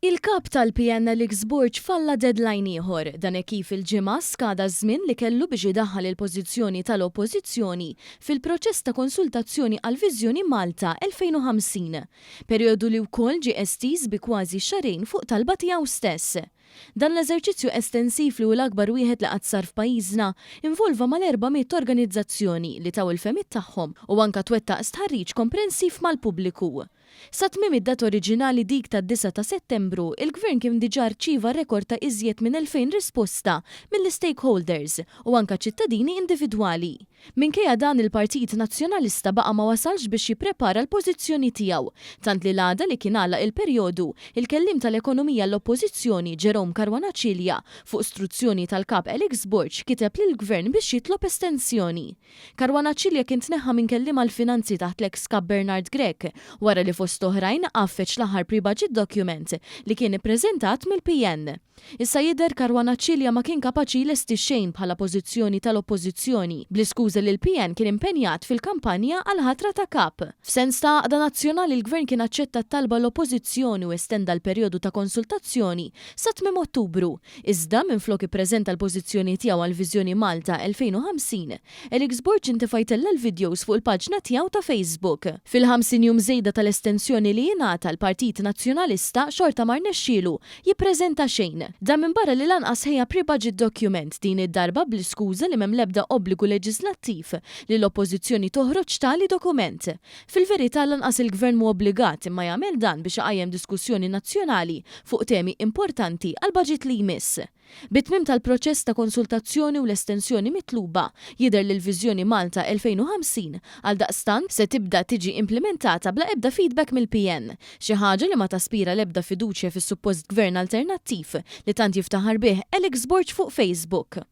Il-kap tal-PN Alex Borg falla deadline ieħor dan kif il-ġimgħa skada żmien li kellu biex idaħħal il-pożizzjoni tal-Oppożizzjoni fil-proċess ta' konsultazzjoni għal Viżjoni Malta 2050, perjodu li wkoll ġie estiż bi kważi xarejn fuq talba tiegħu stess. Dan l-eżerċizzju estensiv li hu l-akbar wieħed li qatt sar f'pajjiżna involva mal-400 organizzazzjoni li taw il-femiet tagħhom u anke twettaq stħarriġ komprensiv mal-pubbliku. Sa tmiem id-data oriġinali dik tad-9 ta' Settembru, il-Gvern kien diġà rċieva rekord ta' iżjed minn 2000 risposta mill-stakeholders u anke ċittadini individwali. Minkejja dan il-Partit Nazzjonalista baqa' ma wasalx biex jipprepara l-pożizzjoni tiegħu, tant li l-għada li kien għalaq il-perjodu, il-kellim tal-ekonomija l-Oppożizzjoni Jerome Carwanaċilja fuq istruzzjoni tal-kap Alex Borg kiteb lill-Gvern biex jitlob estensjoni. Carwanaċilja kien tneħħa minn kelliem għall-finanzi taħt l-ex kap Bernard Grech wara li fost oħrajn qaffeċ l-aħħar pre-budget document li kien ippreżentat mill-PN. Issa jidher Carwanaċilja ma kien kapaċi lesti xejn bħala pożizzjoni tal-Oppożizzjoni bl-iskuża li l-PN kien impenjat fil-kampanja għal ħatra ta' kap. F'sens ta' għaqda nazzjonali l-Gvern kien aċċetta t-talba l-Oppożizzjoni u estenda l-perjodu ta' konsultazzjoni sa tmiem Ottubru. Iżda minflok ippreżenta l-pożizzjoni tiegħu għal Viżjoni Malta 2050, Alex Borg intifajtella l-videos fuq il-paġna tiegħu ta' Facebook. Fil-50 jum żejda tal-estensjoni li jingħata l-Partit Nazzjonalista xorta ma rnexxielu jippreżenta xejn. Dan minbarra li lanqas ħejja pre-budget document din id-darba bl-iskuża li m'hemm l-ebda obbligu leġislattiv li l-Oppożizzjoni toħroġ tali dokument. Fil-verità lanqas il-Gvern mu obbligat imma jagħmel dan biex iqajjem diskussjoni nazzjonali fuq temi importanti għal budget li jmiss. Bit-tmiem tal-proċess ta' konsultazzjoni u l-estensjoni mitluba jidher li l-Viżjoni Malta 2050 għal daqstant se tibda tiġi implementata bla ebda feedback mill-PN, xi ħaġa li ma taspira l-ebda fiduċja fis-suppost gvern alternattiv li tant jiftaħar bih Alex Borg fuq Facebook.